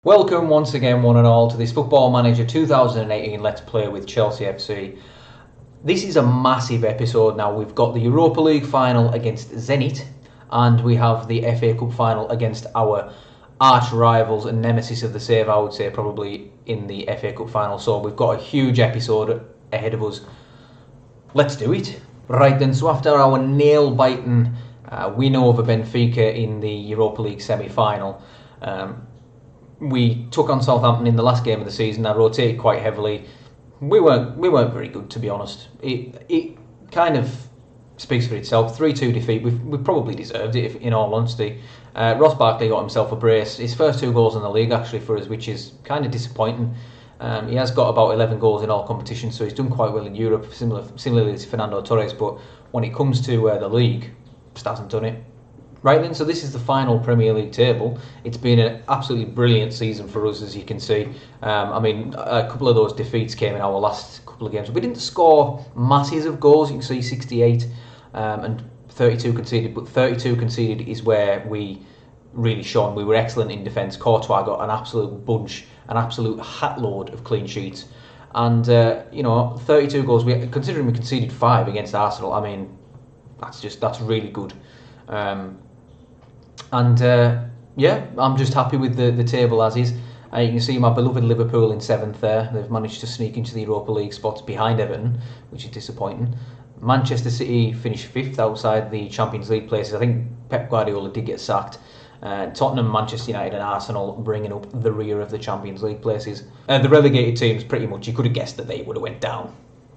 Welcome once again, one and all, to this Football Manager 2018 Let's Play with Chelsea FC. This is a massive episode now. We've got the Europa League final against Zenit, and we have the FA Cup final against our arch rivals and nemesis of the save, I would say, probably in the FA Cup final. So we've got a huge episode ahead of us. Let's do it. Right then, so after our nail-biting win over Benfica in the Europa League semi-final, we took on Southampton in the last game of the season. I rotated quite heavily. We weren't very good, to be honest. It kind of speaks for itself. 3-2 defeat. We probably deserved it, in all honesty. Ross Barkley got himself a brace. His first 2 goals in the league, actually, for us, which is kind of disappointing. He has got about 11 goals in all competitions, so he's done quite well in Europe, similarly to Fernando Torres. But when it comes to the league, just hasn't done it. Right then, so this is the final Premier League table. It's been an absolutely brilliant season for us, as you can see. I mean, a couple of those defeats came in our last couple of games. We didn't score masses of goals. You can see 68 and 32 conceded, but 32 conceded is where we really shone. We were excellent in defence. Courtois got an absolute bunch, an absolute hatload of clean sheets. And, 32 goals, considering we conceded 5 against Arsenal, I mean, that's really good. I'm just happy with the table as is. You can see my beloved Liverpool in 7th there. They've managed to sneak into the Europa League spots behind Everton, which is disappointing. Manchester City finished 5th outside the Champions League places. I think Pep Guardiola did get sacked. Tottenham, Manchester United and Arsenal bringing up the rear of the Champions League places. The relegated teams, pretty much, you could have guessed that they would have went down.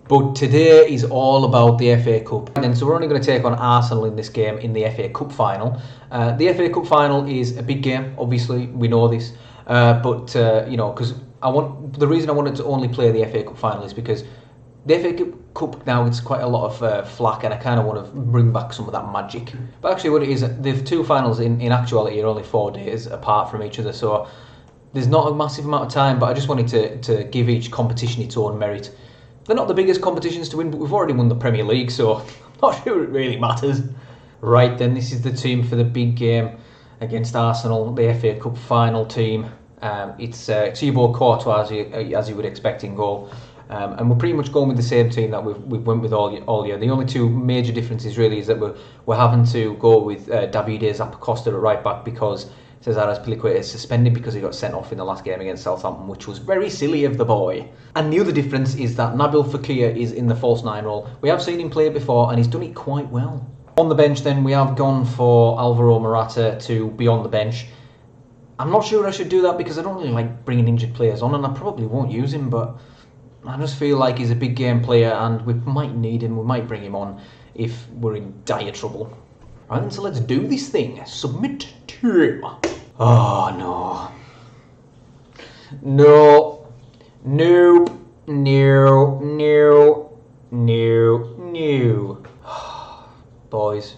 But today is all about the FA Cup. And so we're only going to take on Arsenal in this game in the FA Cup final. The FA Cup final is a big game, obviously, we know this. Because the reason I wanted to only play the FA Cup final is because the FA Cup now it's quite a lot of flack, and I kind of want to bring back some of that magic. But actually what it is, the 2 finals in actuality are only 4 days apart from each other, so there's not a massive amount of time, but I just wanted to give each competition its own merit. They're not the biggest competitions to win, but we've already won the Premier League, so I'm not sure it really matters. Right then, this is the team for the big game against Arsenal, the FA Cup final team. It's Thibaut Courtois, as you would expect, in goal. And we're pretty much going with the same team that we've went with all year. The only 2 major differences really is that we're having to go with Davide Zappacosta at right back because Cesar Azpilicueta is suspended because he got sent off in the last game against Southampton, which was very silly of the boy. And the other difference is that Nabil Fekir is in the false 9 role. We have seen him play it before, and he's done it quite well. On the bench then, we have gone for Alvaro Morata to be on the bench. I'm not sure I should do that because I don't really like bringing injured players on, and I probably won't use him, but I just feel like he's a big game player, and we might need him, we might bring him on if we're in dire trouble. Right then, so let's do this thing. Submit to. Oh no. No. Nope. No. No. No. No. Boys.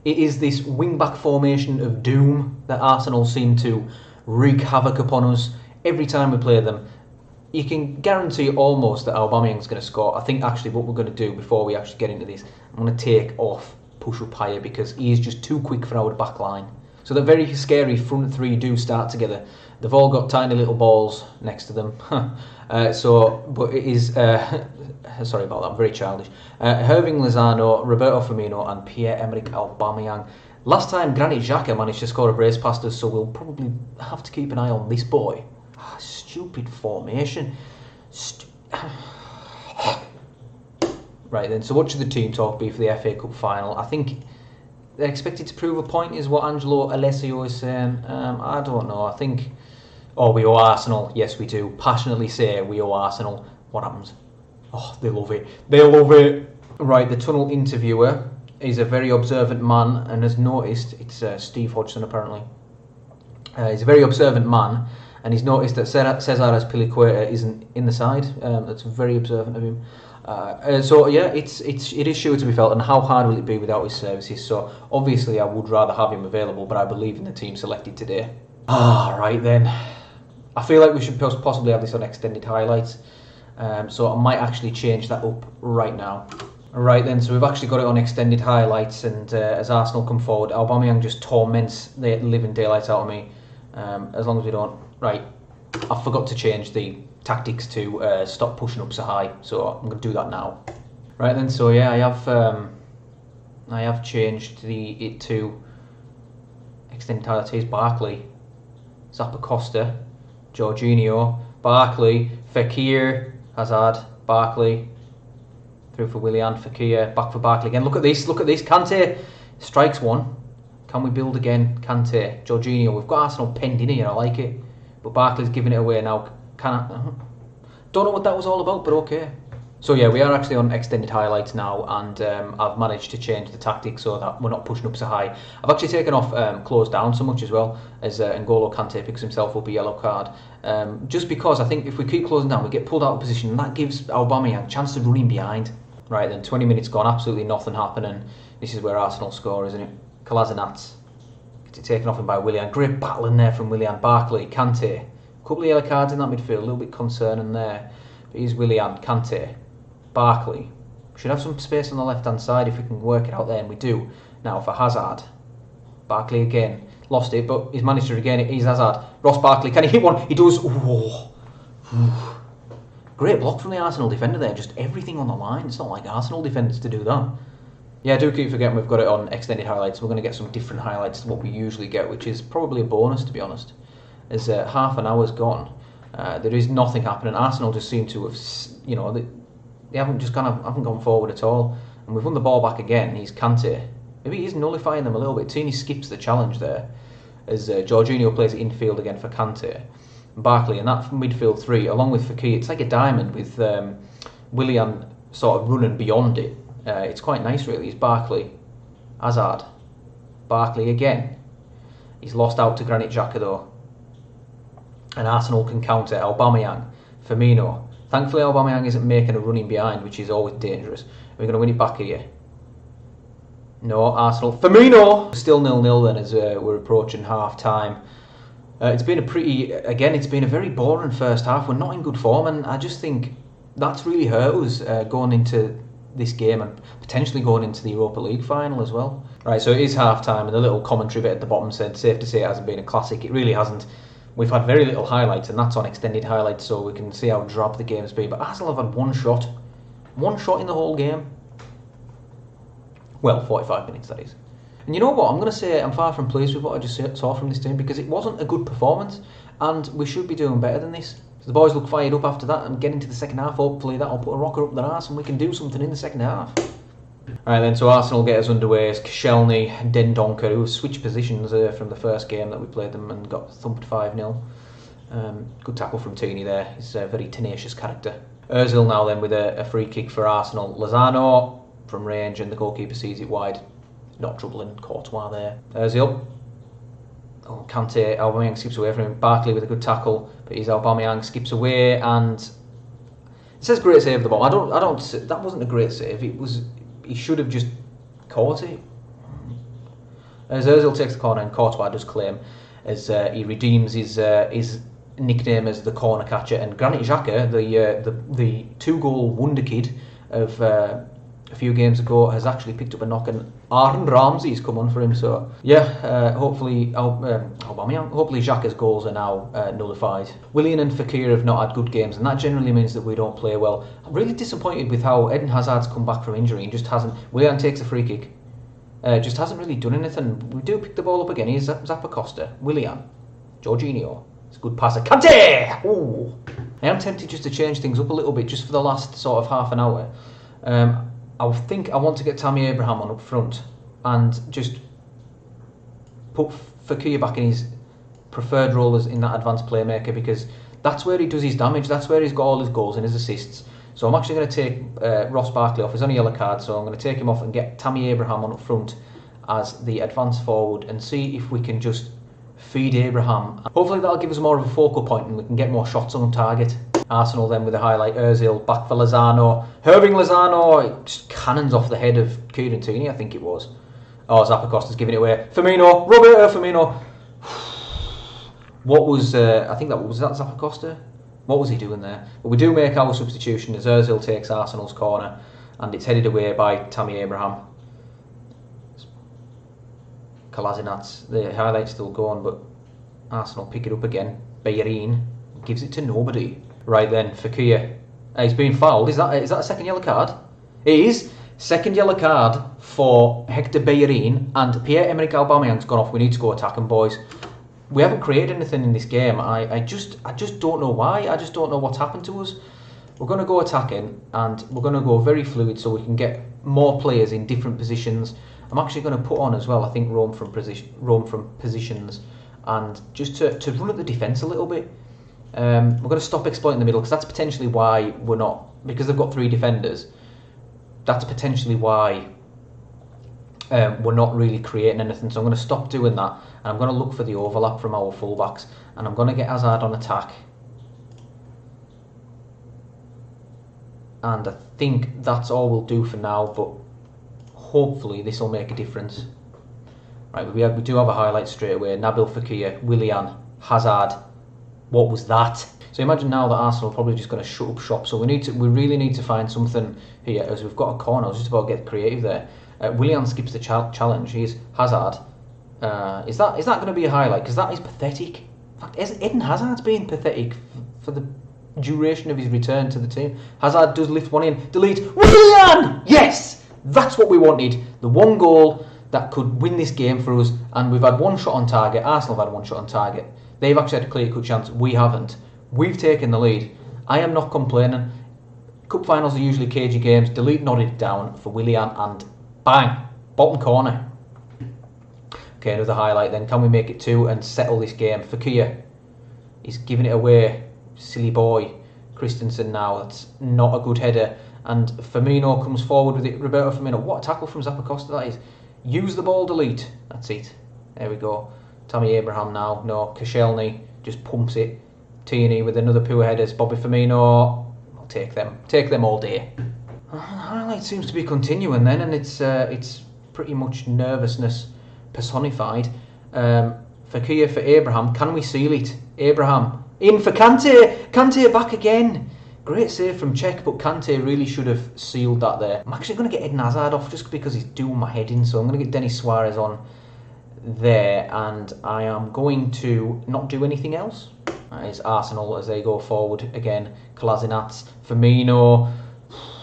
It is this wing-back formation of doom that Arsenal seem to wreak havoc upon us every time we play them. You can guarantee almost that Aubameyang's going to score. I think actually what we're going to do before we actually get into this, I'm going to take off push up higher because he is just too quick for our back line. So the very scary front 3 do start together. They've all got tiny little balls next to them. But it is, sorry about that, I'm very childish. Hirving Lozano, Roberto Firmino and Pierre-Emerick Aubameyang. Last time Granit Xhaka managed to score a brace past us, so we'll probably have to keep an eye on this boy. Stupid formation. Right then, so what should the team talk be for the FA Cup final? I think they're expected to prove a point, is what Angelo Alessio is saying. I don't know. I think, we owe Arsenal. Yes, we do. Passionately say we owe Arsenal. What happens? Oh, they love it. They love it. Right, the tunnel interviewer is a very observant man and has noticed, it's Steve Hodgson apparently. He's a very observant man and he's noticed that Cesar Azpilicueta isn't in the side. That's very observant of him. It is sure to be felt, and how hard will it be without his services? So obviously I would rather have him available, but I believe in the team selected today. Right then, I feel like we should possibly have this on extended highlights, so I might actually change that up right now. Right then, so we've actually got it on extended highlights, and as Arsenal come forward, Aubameyang just torments the living daylights out of me, as long as we don't. Right, I forgot to change the tactics to stop pushing up so high, so I'm going to do that now. Right then, so yeah, I have changed it to extended highlights. Barkley, Zappacosta, Jorginho, Barkley, Fekir, Hazard, Barkley, through for Willian, Fekir, back for Barkley again. Look at this, Kante strikes one. Can we build again? Kante, Jorginho, we've got Arsenal penned in here, I like it. But Barkley's giving it away now. Don't know what that was all about, but okay. So yeah, we are actually on extended highlights now, and I've managed to change the tactics so that we're not pushing up so high. I've actually taken off close down so much as well, as N'Golo Kante picks himself up a yellow card. Just because I think if we keep closing down, we get pulled out of position, and that gives Aubameyang a chance to run in behind. Right then, 20 minutes gone, absolutely nothing happening. This is where Arsenal score, isn't it? Kolasinac gets it taken off him by Willian. Great battle in there from Willian. Barkley, Kante. A couple of yellow cards in that midfield, a little bit concerning there. But here's Willian, Kante, Barkley. We should have some space on the left-hand side if we can work it out there, and we do. Now for Hazard. Barkley again. Lost it, but he's managed to regain it. He's Hazard. Ross Barkley, can he hit one? He does. Oh. Great block from the Arsenal defender there. Just everything on the line. It's not like Arsenal defenders to do that. Yeah, I do keep forgetting we've got it on extended highlights. We're going to get some different highlights to what we usually get, which is probably a bonus, to be honest. As half an hour's gone, there is nothing happening. Arsenal just seem to have, they haven't gone forward at all. And we've won the ball back again. He's Kante. Maybe he's nullifying them a little bit. Tini skips the challenge there, as Jorginho plays it infield again for Kante. Barkley, and that midfield three, along with Fekir, it's like a diamond with Willian sort of running beyond it. It's quite nice, really. It's Barkley, Hazard, Barkley again. He's lost out to Granit Xhaka though, and Arsenal can counter. Aubameyang, Firmino. Thankfully, Aubameyang isn't making a running behind, which is always dangerous. We're going to win it back here. No, Arsenal. Firmino! Still 0-0 then, as we're approaching half time. It's been a very boring first half. We're not in good form, and I just think that's really hurt us going into this game and potentially going into the Europa League final as well. Right, so it is half time, and the little commentary bit at the bottom said, safe to say it hasn't been a classic. It really hasn't. We've had very little highlights, and that's on extended highlights, so we can see how drab the game's been. But Arsenal have had one shot in the whole game. Well, 45 minutes, that is. And you know what, I'm going to say I'm far from pleased with what I just saw from this team, because it wasn't a good performance, and we should be doing better than this. So the boys look fired up after that and get into the second half. Hopefully that'll put a rocker up their arse and we can do something in the second half. Alright then, so Arsenal get us underway as Koscielny, Dendoncker, who switched positions from the first game that we played them and got thumped 5-0. Good tackle from Tini there. He's a very tenacious character. Ozil now then with a free kick for Arsenal. Lozano from range, and the goalkeeper sees it wide. Not troubling Courtois there. Ozil. Oh, Kante, Aubameyang skips away from him. Barkley with a good tackle, but he's Aubameyang skips away, and it says great save at the bottom. That wasn't a great save. He should have just caught it. As Ozil takes the corner, and Courtois does claim as he redeems his nickname as the corner catcher. And Granit Xhaka, the 2-goal wonder kid of a few games ago, has actually picked up a knock, and Aaron Ramsey's come on for him. So yeah, hopefully Xhaka's goals are now nullified. Willian and Fekir have not had good games, and that generally means that we don't play well. I'm really disappointed with how Eden Hazard's come back from injury and just hasn't. Willian takes a free kick, just hasn't really done anything. We do pick the ball up again. Here's Zappacosta, Willian, Jorginho. It's a good passer. Kante! Ooh. I am tempted just to change things up a little bit, just for the last sort of half an hour. I think I want to get Tammy Abraham on up front and just put Fekir back in his preferred role as in that advanced playmaker, because that's where he does his damage, that's where he's got all his goals and his assists. So I'm actually going to take Ross Barkley off. He's on a yellow card, so I'm going to take him off and get Tammy Abraham on up front as the advanced forward and see if we can just feed Abraham. Hopefully that'll give us more of a focal point and we can get more shots on target. Arsenal then with a highlight. Ozil back for Lozano. Irving Lozano just cannons off the head of Kieran Tierney, I think it was. Oh, Zappacosta's giving it away. Firmino, Roberto Firmino. What was I think that was that Zappacosta? What was he doing there? But we do make our substitution as Ozil takes Arsenal's corner, and it's headed away by Tammy Abraham. Kolasinac, the highlight's still going, but Arsenal pick it up again. Bellerin, gives it to nobody. Right then, Fekir. He's been fouled. Is that a second yellow card? It is. Second yellow card for Hector Bellerin, and Pierre-Emerick Aubameyang's gone off. We need to go attacking, boys. We haven't created anything in this game. I just don't know why. I just don't know what's happened to us. We're going to go attacking, and we're going to go very fluid so we can get more players in different positions. I'm actually going to put on as well, I think, roam from positions, and just to run at the defence a little bit. We're going to stop exploiting the middle, because that's potentially why we're not, because they've got 3 defenders. That's potentially why we're not really creating anything. So I'm going to stop doing that, and I'm going to look for the overlap from our fullbacks, and I'm going to get Hazard on attack. And I think that's all we'll do for now, but hopefully this will make a difference. Right, we do have a highlight straight away. Nabil Fekir, Willian, Hazard. What was that? So imagine now that Arsenal are probably just going to shut up shop. So we really need to find something here, as we've got a corner. I was just about to get creative there. Willian skips the challenge. He's Hazard. Is that going to be a highlight? Because that is pathetic. In fact, Eden Hazard's been pathetic for the duration of his return to the team. Hazard does lift one in. Delete. Willian! Yes! That's what we wanted. The one goal that could win this game for us. And we've had one shot on target. Arsenal have had one shot on target. They've actually had a clear-cut chance. We haven't. We've taken the lead. I am not complaining. Cup finals are usually cagey games. Delete nodded it down for Willian, and bang! Bottom corner. Okay, another highlight then. Can we make it 2 and settle this game? Fekir is giving it away. Silly boy. Christensen now. That's not a good header. And Firmino comes forward with it. Roberto Firmino. What a tackle from Zappacosta that is. Use the ball, delete. That's it. There we go. Tammy Abraham now. No, Koscielny just pumps it. Tierney with another poor headers. Bobby Firmino. I'll take them. Take them all day. The highlight seems to be continuing then, and it's pretty much nervousness personified. Fekir for Abraham. Can we seal it? Abraham in for Kante. Kante back again. Great save from Czech, but Kante really should have sealed that there. I'm actually going to get Eden Hazard off just because he's doing my head in, so I'm going to get Denis Suarez on there, and I am going to not do anything else. It's Arsenal as they go forward again. Kolasinac, Firmino,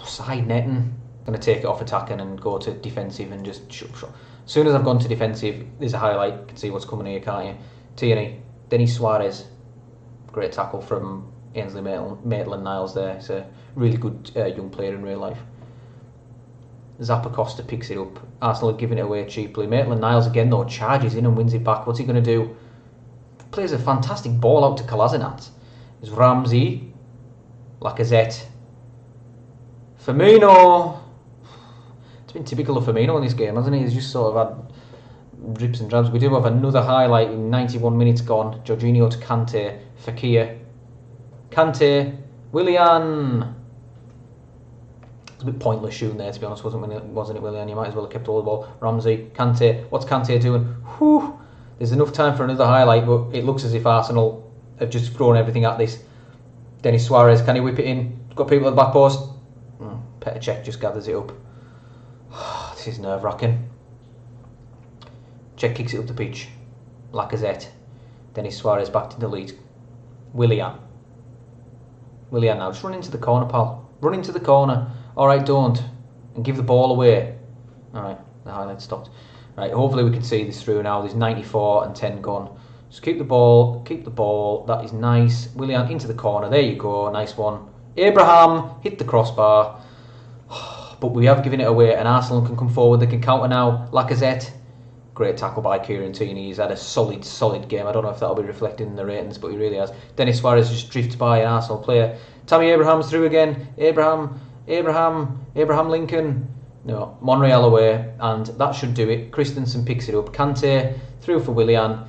side netting. Going to take it off attacking and go to defensive and just shut. As soon as I've gone to defensive, there's a highlight. You can see what's coming here, can't you? Tierney, Denis Suarez. Great tackle from Ainsley Maitland-Niles there. He's a really good young player in real life. Zappacosta picks it up. Arsenal are giving it away cheaply. Maitland-Niles again though charges in and wins it back. What's he going to do? Plays a fantastic ball out to Kolasinac. There's Ramsey, Lacazette, Firmino. It's been typical of Firmino in this game, hasn't he? He's just sort of had drips and drabs. We do have another highlight in 91 minutes gone. Jorginho to Kante, Fekir, Kante, Willian. It's a bit pointless shooting there, to be honest, wasn't it, Willian? You might as well have kept all the ball. Ramsey, Kante. What's Kante doing? Whew. There's enough time for another highlight, but it looks as if Arsenal have just thrown everything at this. Denis Suarez, can he whip it in? Got people at the back post. Petr Cech just gathers it up. This is nerve-wracking. Cech kicks it up the pitch. Lacazette. Denis Suarez back to the lead. Willian now, just run into the corner, pal. Run into the corner. Alright, don't. And give the ball away. Alright, the highlight stopped. Right, hopefully we can see this through now. There's 94 and 10 gone. Just keep the ball. That is nice. Willian into the corner. There you go. Nice one. Abraham hit the crossbar. But we have given it away, and Arsenal can come forward. They can counter now. Lacazette. Great tackle by Kieran Tierney. He's had a solid game. I don't know if that'll be reflected in the ratings, but he really has. Denis Suarez just drifts by an Arsenal player. Tammy Abraham's through again. Abraham Lincoln. No, Monreal away, and that should do it. Christensen picks it up. Kante through for Willian,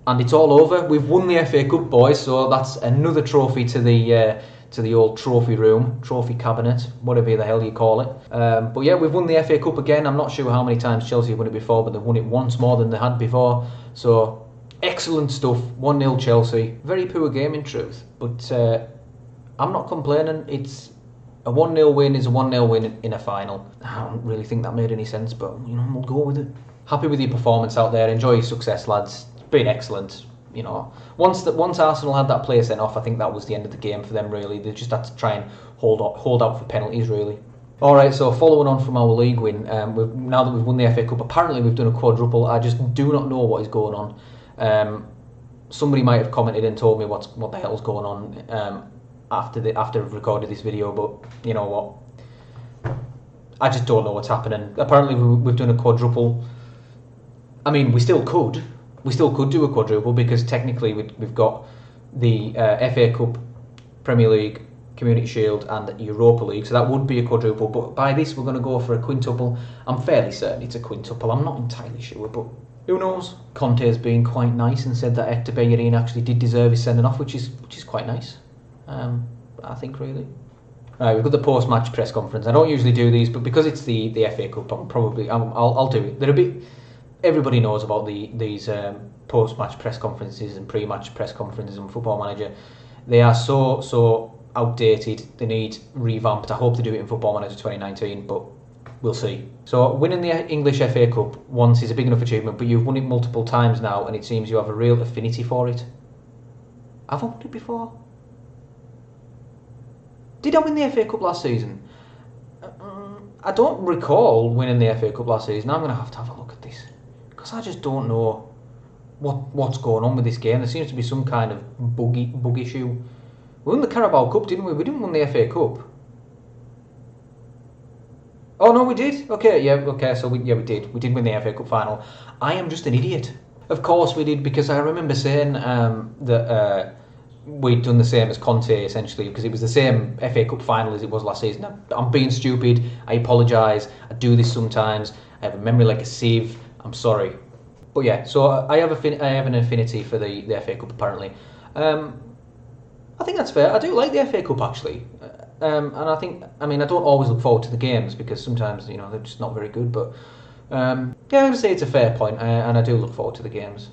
and it's all over. We've won the FA Cup, boys, so that's another trophy to the old trophy room, trophy cabinet, whatever the hell you call it. But yeah, we've won the FA Cup again. I'm not sure how many times Chelsea have won it before, but they've won it once more than they had before. So excellent stuff. 1-0 Chelsea. Very poor game in truth, but I'm not complaining. It's a 1-0 win is a 1-0 win in a final. I don't really think that made any sense, but we'll go with it. Happy with your performance out there. Enjoy your success, lads. It's been excellent. you know, once Arsenal had that player sent off, I think that was the end of the game for them. Really, they just had to try and hold out for penalties. Really. All right, so following on from our league win, now that we've won the FA Cup, apparently we've done a quadruple. I just do not know what is going on. Somebody might have commented and told me what the hell's going on after I've recorded this video, but you know what? I just don't know what's happening. Apparently we've done a quadruple. I mean, we still could do a quadruple because technically we've got the FA Cup, Premier League, Community Shield and Europa League, so that would be a quadruple, but by this we're going to go for a quintuple. I'm fairly certain it's a quintuple, I'm not entirely sure, but who knows. Conte's been quite nice and said that Ep30 actually did deserve his sending off, which is quite nice, I think, really. Right, we've got the post-match press conference. I don't usually do these, but because it's the FA Cup, I'll do it. They're a bit, everybody knows about these post-match press conferences and pre-match press conferences on Football Manager. They are so outdated. They need revamped. I hope they do it in Football Manager 2019, but we'll see. So winning the English FA Cup once is a big enough achievement, but you've won it multiple times now, and it seems you have a real affinity for it. Have I won it before? Did I win the FA Cup last season? I don't recall winning the FA Cup last season. I'm going to have a look at this, because I just don't know what's going on with this game. There seems to be some kind of bug issue. We won the Carabao Cup, didn't we? We didn't win the FA Cup. Oh no, we did. Okay, yeah, okay. So we did. We did win the FA Cup final. I am just an idiot. Of course we did, because I remember saying that we'd done the same as Conte essentially, because it was the same FA Cup final as it was last season. I'm being stupid. I apologise. I do this sometimes. I have a memory like a sieve. I'm sorry. But yeah, so I have an affinity for the FA Cup apparently. I think that's fair. I do like the FA Cup actually, and I mean I don't always look forward to the games because sometimes they're just not very good. But yeah, I would say it's a fair point, and I do look forward to the games.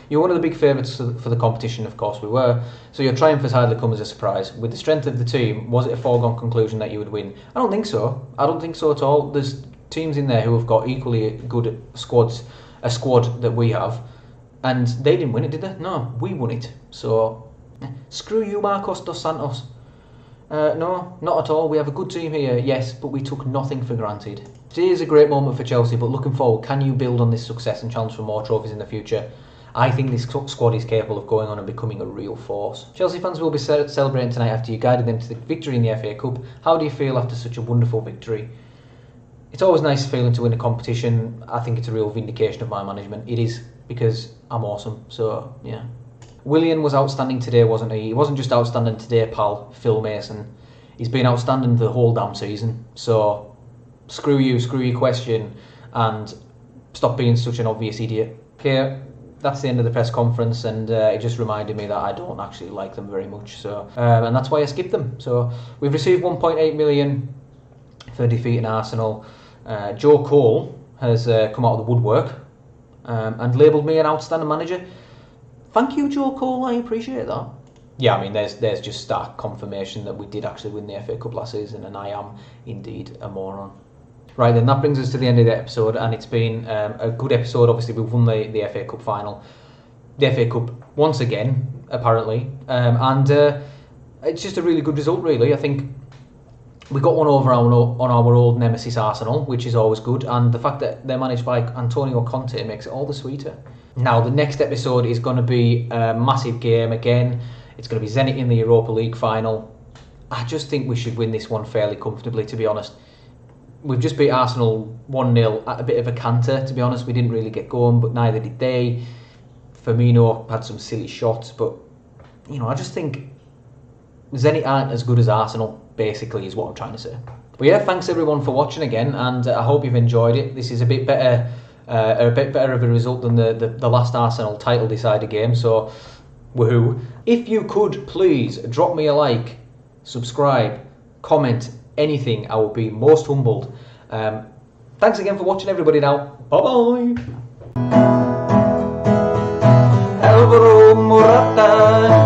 You're one of the big favourites for the competition, of course we were. So your triumph has hardly come as a surprise. With the strength of the team, was it a foregone conclusion that you would win? I don't think so. I don't think so at all. There's teams in there who have got equally good a squad that we have, and they didn't win it, did they? No, we won it. So. Screw you, Marcos dos Santos. No, not at all. We have a good team here, yes, but we took nothing for granted. Today is a great moment for Chelsea, but looking forward, can you build on this success and challenge for more trophies in the future? I think this squad is capable of going on and becoming a real force. Chelsea fans will be celebrating tonight after you guided them to the victory in the FA Cup. How do you feel after such a wonderful victory? It's always nice feeling to win a competition. I think it's a real vindication of my management. It is, because I'm awesome, so yeah. Willian was outstanding today, wasn't he? He wasn't just outstanding today, pal, Phil Mason. He's been outstanding the whole damn season. So, screw your question, and stop being such an obvious idiot. Okay, that's the end of the press conference, and it just reminded me that I don't actually like them very much. So, and that's why I skipped them. So, we've received 1.8 million for defeating Arsenal. Joe Cole has come out of the woodwork and labelled me an outstanding manager. Thank you, Joe Cole, I appreciate that. Yeah, I mean, there's just stark confirmation that we did actually win the FA Cup last season, and I am indeed a moron. Right then, that brings us to the end of the episode, and it's been a good episode. Obviously, we've won the FA Cup final. The FA Cup once again, apparently, and it's just a really good result, really. I think we got one over on our old nemesis Arsenal, which is always good, and the fact that they're managed by Antonio Conte makes it all the sweeter. Now, the next episode is going to be a massive game again. It's going to be Zenit in the Europa League final. I just think we should win this one fairly comfortably, to be honest. We've just beat Arsenal 1-0 at a bit of a canter, to be honest. We didn't really get going, but neither did they. Firmino had some silly shots, but, I just think Zenit aren't as good as Arsenal, basically, is what I'm trying to say. But yeah, thanks everyone for watching again, and I hope you've enjoyed it. This is a bit better of a result than the last Arsenal title decider game, so woohoo. If you could please drop me a like, subscribe, comment, anything, I will be most humbled. Thanks again for watching, everybody. Now, bye bye.